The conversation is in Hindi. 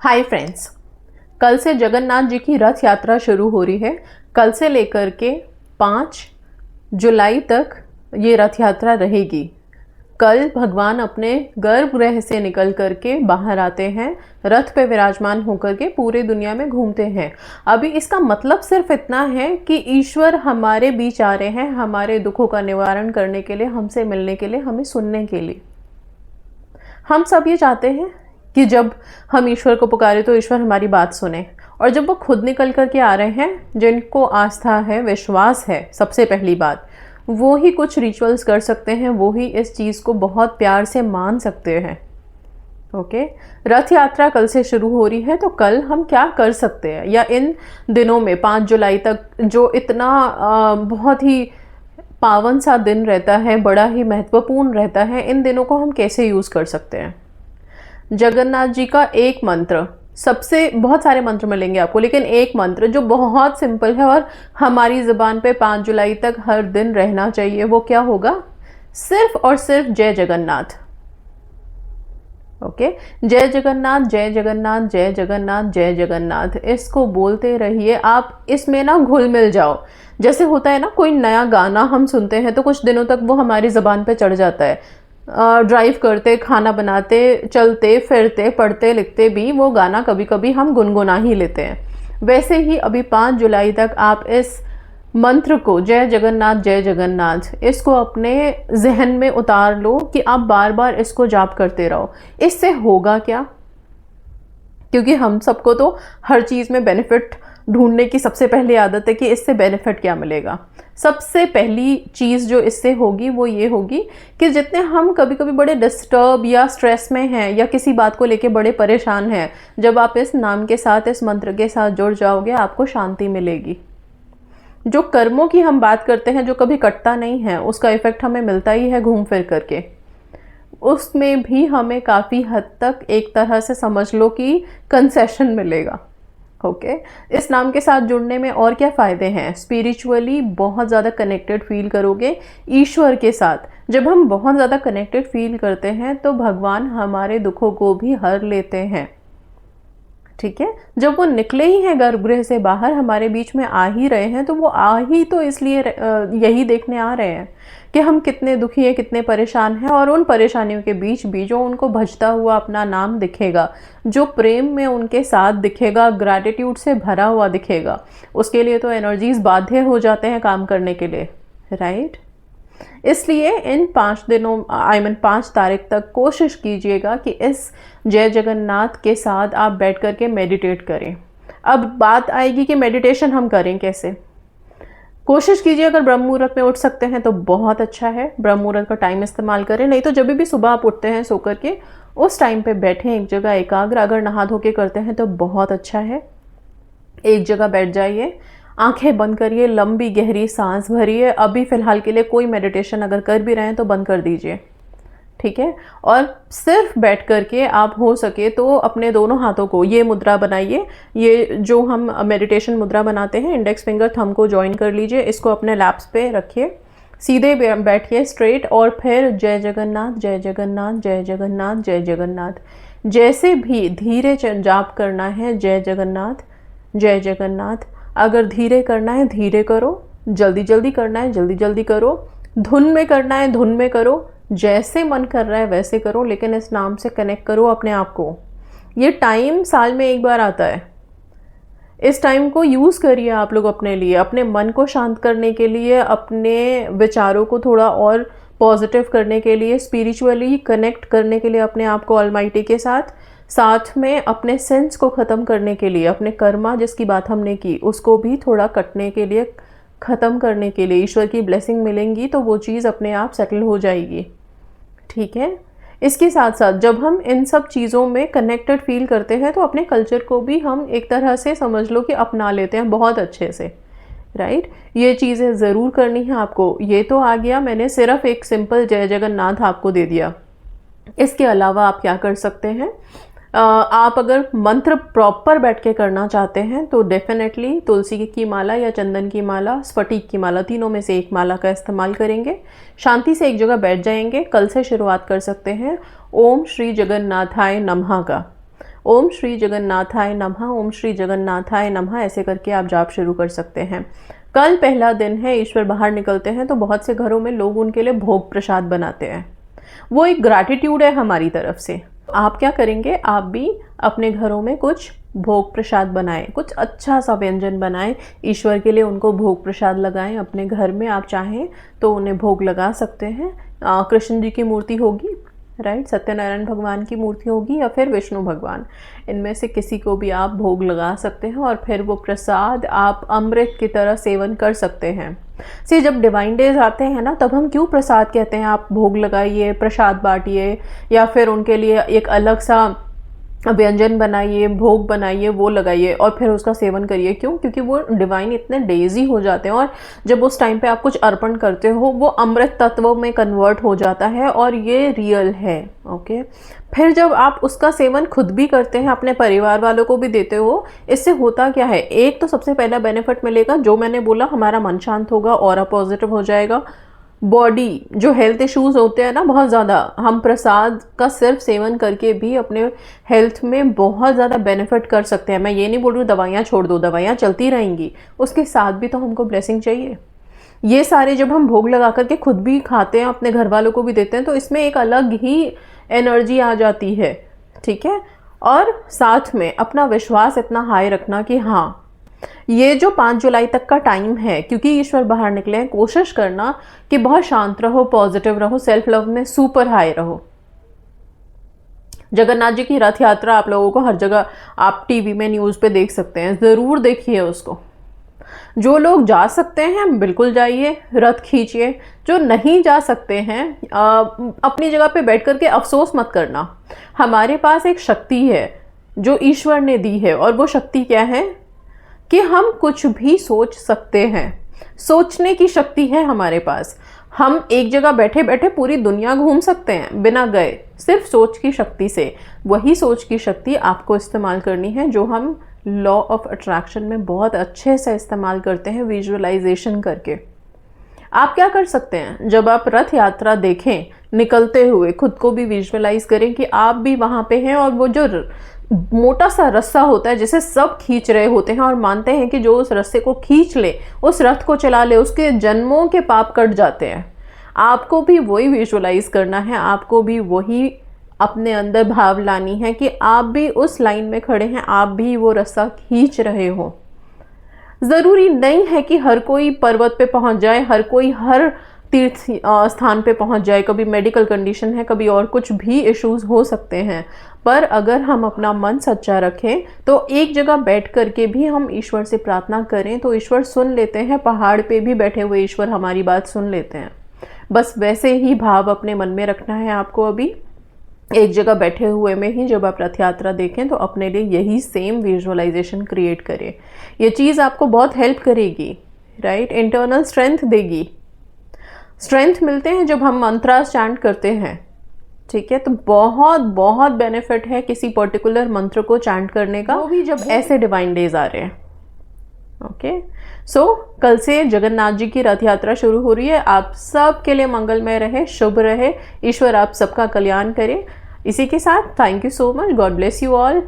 हाय फ्रेंड्स, कल से जगन्नाथ जी की रथ यात्रा शुरू हो रही है। कल से लेकर के 5 जुलाई तक ये रथ यात्रा रहेगी। कल भगवान अपने गर्भगृह से निकल करके बाहर आते हैं, रथ पे विराजमान होकर के पूरे दुनिया में घूमते हैं। अभी इसका मतलब सिर्फ इतना है कि ईश्वर हमारे बीच आ रहे हैं, हमारे दुखों का निवारण करने के लिए, हमसे मिलने के लिए, हमें सुनने के लिए। हम सब ये चाहते हैं कि जब हम ईश्वर को पुकारे तो ईश्वर हमारी बात सुने, और जब वो खुद निकल करके आ रहे हैं, जिनको आस्था है, विश्वास है, सबसे पहली बात वो ही कुछ रिचुअल्स कर सकते हैं, वो ही इस चीज़ को बहुत प्यार से मान सकते हैं। ओके, रथ यात्रा कल से शुरू हो रही है, तो कल हम क्या कर सकते हैं, या इन दिनों में 5 जुलाई तक जो इतना बहुत ही पावन सा दिन रहता है, बड़ा ही महत्वपूर्ण रहता है, इन दिनों को हम कैसे यूज़ कर सकते हैं। जगन्नाथ जी का एक मंत्र, सबसे बहुत सारे मंत्र मिलेंगे आपको, लेकिन एक मंत्र जो बहुत सिंपल है और हमारी ज़ुबान पे 5 जुलाई तक हर दिन रहना चाहिए, वो क्या होगा? सिर्फ और सिर्फ जय जगन्नाथ। ओके, जय जगन्नाथ, जय जगन्नाथ, जय जगन्नाथ, जय जगन्नाथ। इसको बोलते रहिए, आप इसमें ना घुल मिल जाओ। जैसे होता है ना, कोई नया गाना हम सुनते हैं तो कुछ दिनों तक वो हमारी ज़ुबान पे चढ़ जाता है। ड्राइव करते, खाना बनाते, चलते फिरते, पढ़ते लिखते भी वो गाना कभी कभी हम गुनगुना ही लेते हैं। वैसे ही अभी 5 जुलाई तक आप इस मंत्र को, जय जगन्नाथ जय जगन्नाथ, इसको अपने जहन में उतार लो कि आप बार बार इसको जाप करते रहो। इससे होगा क्या? क्योंकि हम सबको तो हर चीज़ में बेनिफिट ढूंढने की सबसे पहली आदत है कि इससे बेनिफिट क्या मिलेगा। सबसे पहली चीज़ जो इससे होगी वो ये होगी कि जितने हम कभी कभी बड़े डिस्टर्ब या स्ट्रेस में हैं या किसी बात को लेके बड़े परेशान हैं, जब आप इस नाम के साथ, इस मंत्र के साथ जुड़ जाओगे, आपको शांति मिलेगी। जो कर्मों की हम बात करते हैं, जो कभी कटता नहीं है, उसका इफेक्ट हमें मिलता ही है घूम फिर करके। उसमें भी हमें काफ़ी हद तक एक तरह से समझ लो कि कंसेशन मिलेगा। ओके, इस नाम के साथ जुड़ने में और क्या फ़ायदे हैं? स्पिरिचुअली बहुत ज़्यादा कनेक्टेड फील करोगे ईश्वर के साथ। जब हम बहुत ज़्यादा कनेक्टेड फील करते हैं तो भगवान हमारे दुखों को भी हर लेते हैं। ठीक है, जब वो निकले ही हैं गर्भगृह से बाहर, हमारे बीच में आ ही रहे हैं, तो वो आ ही तो इसलिए यही देखने आ रहे हैं कि हम कितने दुखी हैं, कितने परेशान हैं, और उन परेशानियों के बीच भी जो उनको भजता हुआ अपना नाम दिखेगा, जो प्रेम में उनके साथ दिखेगा, ग्रैटिट्यूड से भरा हुआ दिखेगा, उसके लिए तो एनर्जीज बाध्य हो जाते हैं काम करने के लिए, राइट? इसलिए इन 5 दिनों, 5 तारीख तक कोशिश कीजिएगा कि इस जय जगन्नाथ के साथ आप बैठ करके मेडिटेट करें। अब बात आएगी कि मेडिटेशन हम करें कैसे। कोशिश कीजिए, अगर ब्रह्म मुहूर्त में उठ सकते हैं तो बहुत अच्छा है, ब्रह्म मुहूर्त का टाइम इस्तेमाल करें। नहीं तो जब भी सुबह आप उठते हैं सो करके, उस टाइम पे बैठें एक जगह एकाग्र। अगर नहा धो के करते हैं तो बहुत अच्छा है, एक जगह बैठ जाइए, आंखें बंद करिए, लंबी गहरी सांस भरिए। अभी फ़िलहाल के लिए कोई मेडिटेशन अगर कर भी रहे हैं तो बंद कर दीजिए, ठीक है? और सिर्फ बैठ करके आप हो सके तो अपने दोनों हाथों को ये मुद्रा बनाइए, ये जो हम मेडिटेशन मुद्रा बनाते हैं, इंडेक्स फिंगर थंब को ज्वाइन कर लीजिए, इसको अपने लैप्स पे रखिए, सीधे बैठिए स्ट्रेट, और फिर जय जगन्नाथ जय जगन्नाथ जय जगन्नाथ जय जगन्नाथ। जैसे भी धीरे जाप करना है, जय जगन्नाथ जय जगन्नाथ। अगर धीरे करना है धीरे करो, जल्दी जल्दी करना है जल्दी जल्दी करो, धुन में करना है धुन में करो, जैसे मन कर रहा है वैसे करो, लेकिन इस नाम से कनेक्ट करो अपने आप को। ये टाइम साल में एक बार आता है, इस टाइम को यूज़ करिए आप लोग अपने लिए, अपने मन को शांत करने के लिए, अपने विचारों को थोड़ा और पॉजिटिव करने के लिए, स्पिरिचुअली कनेक्ट करने के लिए अपने आप को ऑलमाइटी के साथ, साथ में अपने सेंस को ख़त्म करने के लिए, अपने कर्मा जिसकी बात हमने की उसको भी थोड़ा कटने के लिए, ख़त्म करने के लिए। ईश्वर की ब्लेसिंग मिलेंगी तो वो चीज़ अपने आप सेटल हो जाएगी, ठीक है? इसके साथ साथ जब हम इन सब चीज़ों में कनेक्टेड फील करते हैं तो अपने कल्चर को भी हम एक तरह से समझ लो कि अपना लेते हैं बहुत अच्छे से, राइट? ये चीज़ें ज़रूर करनी है आपको। ये तो आ गया, मैंने सिर्फ एक सिंपल जय जगन्नाथ आपको दे दिया। इसके अलावा आप क्या कर सकते हैं? आप अगर मंत्र प्रॉपर बैठ के करना चाहते हैं तो डेफिनेटली तुलसी की माला या चंदन की माला, स्फटिक की माला, तीनों में से एक माला का इस्तेमाल करेंगे। शांति से एक जगह बैठ जाएंगे। कल से शुरुआत कर सकते हैं ओम श्री जगन्नाथाय नमः का। ओम श्री जगन्नाथाय नमः, ओम श्री जगन्नाथाय नमः ऐसे करके आप जाप शुरू कर सकते हैं। कल पहला दिन है, ईश्वर बाहर निकलते हैं तो बहुत से घरों में लोग उनके लिए भोग प्रसाद बनाते हैं। वो एक ग्रैटिट्यूड है हमारी तरफ से। आप क्या करेंगे, आप भी अपने घरों में कुछ भोग प्रसाद बनाएं, कुछ अच्छा सा व्यंजन बनाएं, ईश्वर के लिए उनको भोग प्रसाद लगाएं। अपने घर में आप चाहें तो उन्हें भोग लगा सकते हैं। कृष्ण जी की मूर्ति होगी, राइट, सत्यनारायण भगवान की मूर्ति होगी या फिर विष्णु भगवान, इनमें से किसी को भी आप भोग लगा सकते हैं और फिर वो प्रसाद आप अमृत की तरह सेवन कर सकते हैं। से जब डिवाइन डेज आते हैं ना, तब हम क्यों प्रसाद कहते हैं, आप भोग लगाइए, प्रसाद बांटिए या फिर उनके लिए एक अलग सा व्यंजन बनाइए, भोग बनाइए, वो लगाइए और फिर उसका सेवन करिए। क्यों? क्योंकि वो डिवाइन इतने डेजी हो जाते हैं और जब उस टाइम पे आप कुछ अर्पण करते हो वो अमृत तत्व में कन्वर्ट हो जाता है और ये रियल है। ओके, फिर जब आप उसका सेवन खुद भी करते हैं, अपने परिवार वालों को भी देते हो, इससे होता क्या है, एक तो सबसे पहला बेनिफिट मिलेगा, जो मैंने बोला, हमारा मन शांत होगा, ऑरा पॉजिटिव हो जाएगा। बॉडी जो हेल्थ इश्यूज होते हैं ना बहुत ज़्यादा, हम प्रसाद का सिर्फ सेवन करके भी अपने हेल्थ में बहुत ज़्यादा बेनिफिट कर सकते हैं। मैं ये नहीं बोल रही हूँ दवाइयाँ छोड़ दो, दवाइयाँ चलती रहेंगी, उसके साथ भी तो हमको ब्लेसिंग चाहिए। ये सारे जब हम भोग लगा करके खुद भी खाते हैं, अपने घर वालों को भी देते हैं, तो इसमें एक अलग ही एनर्जी आ जाती है। ठीक है, और साथ में अपना विश्वास इतना हाई रखना कि हाँ, ये जो 5 जुलाई तक का टाइम है, क्योंकि ईश्वर बाहर निकले हैं, कोशिश करना कि बहुत शांत रहो, पॉजिटिव रहो, सेल्फ लव में सुपर हाई रहो। जगन्नाथ जी की रथ यात्रा आप लोगों को हर जगह आप टीवी में, न्यूज़ पे देख सकते हैं, ज़रूर देखिए उसको। जो लोग जा सकते हैं बिल्कुल जाइए, रथ खींचिए। जो नहीं जा सकते हैं अपनी जगह पे बैठ करके अफसोस मत करना। हमारे पास एक शक्ति है जो ईश्वर ने दी है, और वो शक्ति क्या है कि हम कुछ भी सोच सकते हैं। सोचने की शक्ति है हमारे पास। हम एक जगह बैठे बैठे पूरी दुनिया घूम सकते हैं बिना गए, सिर्फ सोच की शक्ति से। वही सोच की शक्ति आपको इस्तेमाल करनी है, जो हम लॉ ऑफ अट्रैक्शन में बहुत अच्छे से इस्तेमाल करते हैं, विजुअलाइजेशन करके। आप क्या कर सकते हैं, जब आप रथ यात्रा देखें निकलते हुए, खुद को भी विजुअलाइज करें कि आप भी वहाँ पे हैं, और वो जो मोटा सा रस्सा होता है जिसे सब खींच रहे होते हैं और मानते हैं कि जो उस रस्से को खींच ले, उस रथ को चला ले, उसके जन्मों के पाप कट जाते हैं। आपको भी वही विजुअलाइज करना है, आपको भी वही अपने अंदर भाव लानी है कि आप भी उस लाइन में खड़े हैं, आप भी वो रस्सा खींच रहे हो। ज़रूरी नहीं है कि हर कोई पर्वत पे पहुंच जाए, हर कोई हर तीर्थ स्थान पे पहुंच जाए। कभी मेडिकल कंडीशन है, कभी और कुछ भी इश्यूज हो सकते हैं, पर अगर हम अपना मन सच्चा रखें तो एक जगह बैठ करके भी हम ईश्वर से प्रार्थना करें तो ईश्वर सुन लेते हैं। पहाड़ पे भी बैठे हुए ईश्वर हमारी बात सुन लेते हैं। बस वैसे ही भाव अपने मन में रखना है आपको। अभी एक जगह बैठे हुए में ही जब आप रथ यात्रा देखें तो अपने लिए यही सेम विजुअलाइजेशन क्रिएट करें। ये चीज़ आपको बहुत हेल्प करेगी, राइट, इंटरनल स्ट्रेंथ देगी। स्ट्रेंथ मिलते हैं जब हम मंत्रा चैंट करते हैं, ठीक है, तो बहुत बहुत बेनिफिट है किसी पर्टिकुलर मंत्र को चैंट करने का, वो भी जब ऐसे डिवाइन डेज आ रहे हैं। ओके, सो कल से जगन्नाथ जी की रथ यात्रा शुरू हो रही है। आप सब के लिए मंगलमय रहे, शुभ रहे, ईश्वर आप सबका कल्याण करे। इसी के साथ thank you so much, God bless you all.